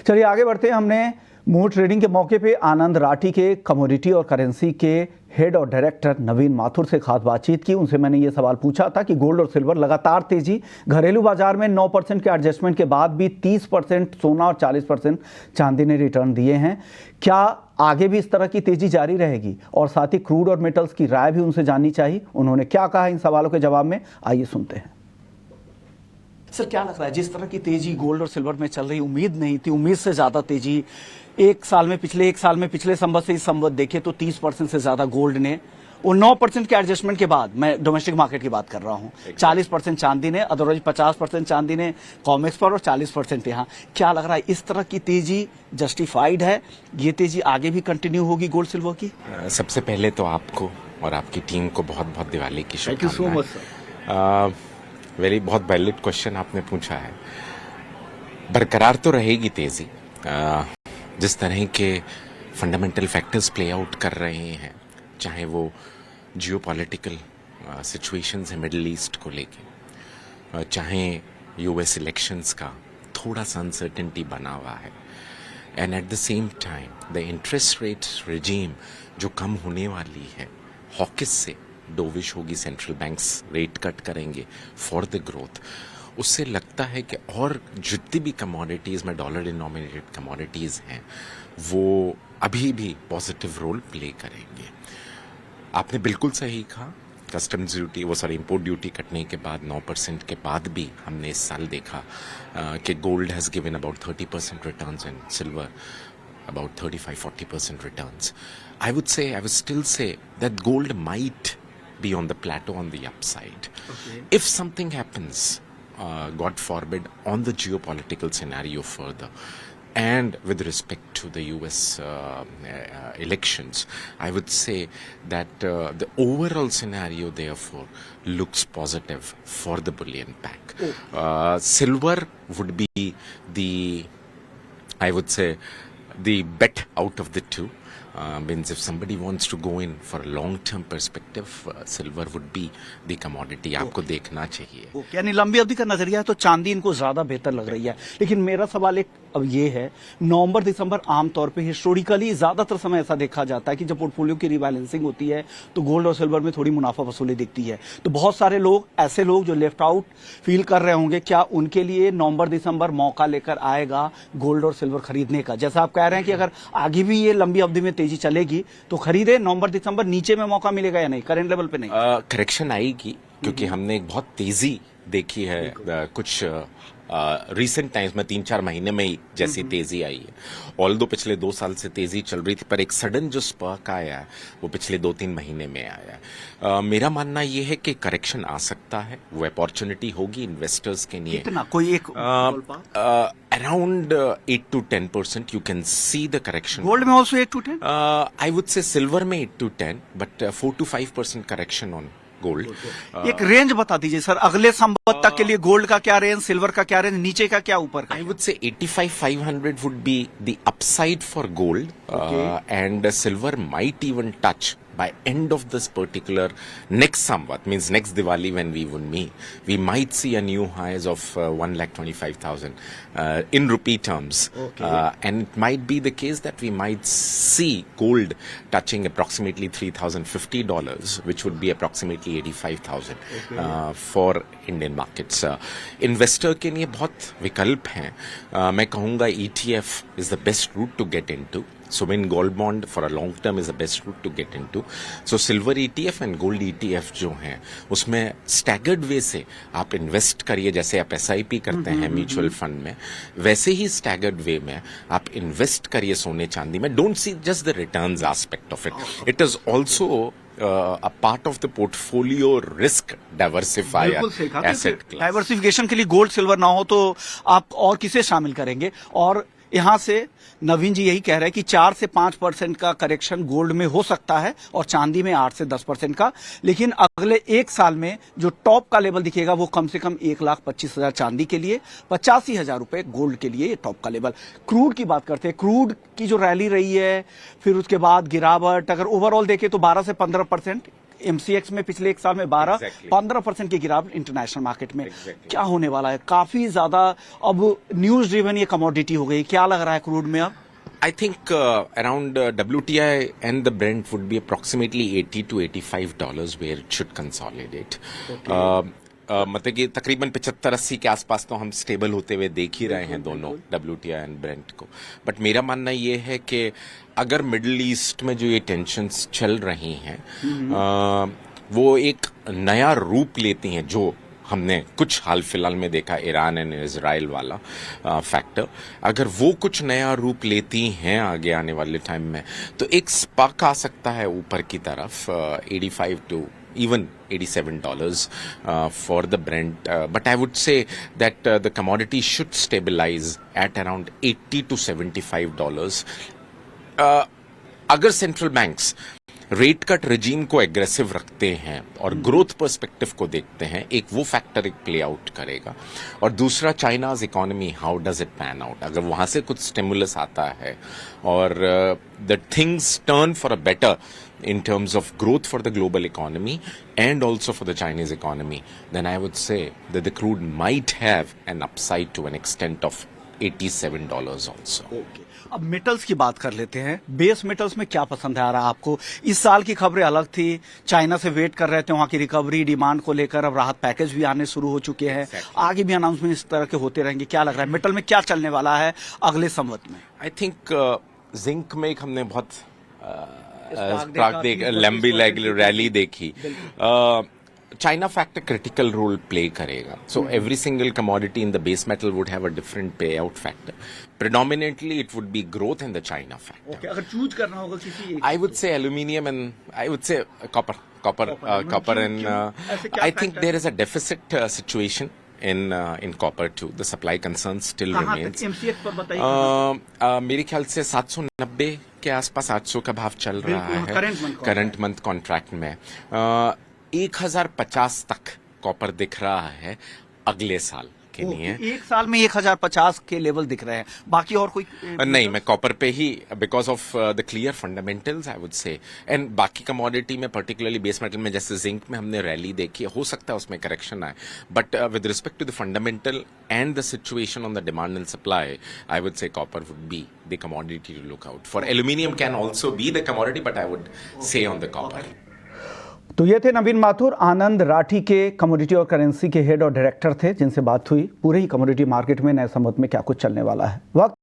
चलिए आगे बढ़ते हैं। हमने मूड ट्रेडिंग के मौके पे आनंद राठी के कमोडिटी और करेंसी के हेड और डायरेक्टर नवीन माथुर से खास बातचीत की। उनसे मैंने ये सवाल पूछा था कि गोल्ड और सिल्वर लगातार तेजी, घरेलू बाजार में 9% के एडजस्टमेंट के बाद भी 30% सोना और 40% चांदी ने रिटर्न दिए हैं। क्या आगे भी इस तरह की तेजी जारी रहेगी? और साथ ही क्रूड और मेटल्स की राय भी उनसे जाननी चाहिए। उन्होंने क्या कहा इन सवालों के जवाब में, आइए सुनते हैं। सर, क्या लग रहा है, जिस तरह की तेजी गोल्ड और सिल्वर में चल रही, उम्मीद नहीं थी, उम्मीद से ज्यादा तेजी पिछले एक साल में पिछले संवत से इस संवत देखें तो 30% से ज्यादा गोल्ड ने, और 9% के एडजस्टमेंट के बाद, मैं डोमेस्टिक मार्केट की बात कर रहा हूं, 40% चांदी ने, अदरवाइज 50% चांदी ने कॉमेक्स पर और 40% यहां। क्या लग रहा है, इस तरह की तेजी जस्टिफाइड है? ये तेजी आगे भी कंटिन्यू होगी गोल्ड सिल्वर की? सबसे पहले तो आपको और आपकी टीम को बहुत बहुत दिवाली की शुभकामनाएं। Thank you so much sir. बहुत वैलिड क्वेश्चन आपने पूछा है। बरकरार तो रहेगी तेजी, जिस तरह के फंडामेंटल फैक्टर्स प्ले आउट कर रहे हैं, चाहे वो जियोपॉलिटिकल सिचुएशंस है मिडिल ईस्ट को लेके, चाहे यूएस इलेक्शंस का थोड़ा सा अनसर्टेनिटी बना हुआ है, and at the same time the interest rate regime जो कम होने वाली है, हॉकिस से डोविश होगी, सेंट्रल बैंक्स रेट कट करेंगे फॉर द ग्रोथ, उससे लगता है कि और जितनी भी कमोडिटीज़ में डॉलर डिनोमिनेटेड कमोडिटीज़ हैं वो अभी भी पॉजिटिव रोल प्ले करेंगे। आपने बिल्कुल सही कहा, कस्टम्स ड्यूटी इंपोर्ट ड्यूटी कटने के बाद 9% के बाद भी हमने इस साल देखा कि gold has given about 30% returns and silver about 35-40% returns. I would still say that gold might be on the plateau on the upside. Okay. If something happens, God forbid, on the geopolitical scenario further, and with respect to the US elections, I would say that the overall scenario therefore looks positive for the bullion pack. Oh. Silver would be the bet out of the two. Means if somebody wants to go in for a long-term perspective, silver would be the commodity. आपको देखना चाहिए। यानी लंबी अवधि का नजरिया है तो चांदी इनको ज्यादा बेहतर लग रही है। लेकिन मेरा सवाल एक अब ये है, नवंबर दिसंबर आमतौर पे हिस्टोरिकली ज्यादातर समय ऐसा देखा जाता है कि जब पोर्टफोलियो की रीबैलेंसिंग होती है तो गोल्ड और सिल्वर में थोड़ी मुनाफा वसूली दिखती है। तो बहुत सारे लोग, ऐसे लोग जो लेफ्ट आउट फील कर रहे होंगे, क्या उनके लिए नवंबर दिसंबर मौका लेकर आएगा गोल्ड और सिल्वर खरीदने का? जैसा आप कह रहे हैं कि अगर आगे भी ये लंबी अवधि में तेजी चलेगी तो खरीदे, नवंबर दिसंबर नीचे में मौका मिलेगा या नहीं? करंट लेवल पे नहीं, करेक्शन आएगी, क्योंकि हमने एक बहुत तेजी देखी है कुछ रिसेंट टाइम्स में, 3-4 महीने में ही जैसी तेजी आई है। ऑल्दो पिछले 2 साल से तेजी चल रही थी, पर एक सडन जो स्पर्क आया है वो पिछले 2-3 महीने में आया है। मेरा मानना ये है कि करेक्शन आ सकता है, वो अपॉर्चुनिटी होगी इन्वेस्टर्स के लिए। कितना? कोई एक around 8 to 10% you can see the correction. Gold में also 8 to 10? I would say silver में 8 to 10, but 4 to 5% correction on gold. एक रेंज बता दीजिए सर, अगले संवत तक के लिए गोल्ड का क्या रेंज, सिल्वर का क्या रेंज, नीचे का क्या, ऊपर का? आई वुड से 85-500 would be the upside for gold, and silver might even touch by end of this particular next Samvat, means next Diwali when we would meet, we might see a new highs of 1,25,000 in rupee terms. Okay. And it might be the case that we might see gold touching approximately $3,050, which would be approximately 85,000 for Indian markets. Investor के लिए बहुत विकल्प हैं। मैं कहूँगा ETF is the best route to get into. Sovereign gold bond for a long term is the best route to get into. So silver ETF and gold ETF जो हैं उसमें staggered way से आप इन्वेस्ट करिए, जैसे आप SIP करते हैं म्यूचुअल फंड में, वैसे ही staggered way में आप इन्वेस्ट करिए सोने चांदी में। Don't see just the returns aspect of it. It is also a part of the portfolio risk diversifier asset class. Diversification के लिए गोल्ड सिल्वर ना हो तो आप और किसे शामिल करेंगे? और यहां से नवीन जी यही कह रहे हैं कि 4 से 5% का करेक्शन गोल्ड में हो सकता है और चांदी में 8 से 10% का, लेकिन अगले एक साल में जो टॉप का लेवल दिखेगा वो कम से कम 1,25,000 चांदी के लिए, 85,000 रुपए गोल्ड के लिए, ये टॉप का लेवल। क्रूड की बात करते हैं, क्रूड की जो रैली रही है, फिर उसके बाद गिरावट, अगर ओवरऑल देखें तो 12 से 15% एमसीएक्स में पिछले एक साल में 15% की गिरावट इंटरनेशनल मार्केट में। क्या होने वाला है? काफी ज्यादा अब न्यूज ड्रिवन ये कमोडिटी हो गई। क्या लग रहा है क्रूड में अब? I think around WTI and the Brent would be approximately $80 to $85 where it should consolidate. मतलब कि तकरीबन 75-80 के आसपास तो हम स्टेबल होते हुए देख ही रहे हैं दोनों WTI एंड ब्रेंट को। बट मेरा मानना ये है कि अगर मिडिल ईस्ट में जो ये टेंशन्स चल रही हैं वो एक नया रूप लेती हैं, जो हमने कुछ हाल फिलहाल में देखा ईरान एंड इजराइल वाला फैक्टर, अगर वो कुछ नया रूप लेती हैं आगे आने वाले टाइम में तो एक स्पार्क आ सकता है ऊपर की तरफ 85 to even $87 for the Brent. But I would say that the commodity should stabilize at around $80 to $75. अगर central banks rate cut regime को एग्रेसिव रखते हैं और ग्रोथ पर्सपेक्टिव को देखते हैं, एक वो फैक्टर एक प्ले आउट करेगा। और दूसरा China's economy, how does it pan out. अगर वहां से कुछ स्टिमुलस आता है और the things turn for a better in terms of growth for the global economy and also for the Chinese economy, then I would say that the crude might have an upside to an extent of $87 also. Okay. अब metals की बात कर लेते हैं। Base metals में क्या पसंद आ रहा है आपको? इस साल की खबरें अलग थी, चाइना से वेट कर रहे थे वहां की रिकवरी डिमांड को लेकर, अब राहत पैकेज भी आने शुरू हो चुके हैं। आगे भी अनाउंसमेंट इस तरह के होते रहेंगे। क्या लग रहा है मेटल में क्या चलने वाला है अगले संवत में? I think जिंक में एक हमने बहुत लंबी रैली देखी। China factor critical role play करेगा। So every single commodity in the base metal would have a different pay out factor. Predominantly it would be growth in the China factor. Okay, अगर choose करना होगा किसी एक, I would say aluminium and I would say copper and I think there is a deficit situation in copper too. The supply concern still remains. MCX पर बताइए। मेरे ख्याल से 790 के आसपास 800 का भाव चल रहा है करंट मंथ कॉन्ट्रैक्ट में। 1050 तक कॉपर दिख रहा है अगले साल के लिए। एक साल में 1050 के लेवल दिख रहे हैं, बाकी और कोई नहीं, मैं कॉपर पे ही because of the clear fundamentals I would say. And बाकी कमोडिटी में पर्टिकुलरली बेस मेटल में जैसे जिंक में हमने रैली देखी है, हो सकता है उसमें करेक्शन आए, but with respect to the fundamental and the situation on the demand and supply, I would say copper would be the commodity to look out for. Aluminium can also be the commodity, but I would say on the copper. तो ये थे नवीन माथुर, आनंद राठी के commodity और currency के head और director थे, जिनसे बात हुई पूरे ही कमोडिटी मार्केट में नए संवत में क्या कुछ चलने वाला है। वक्त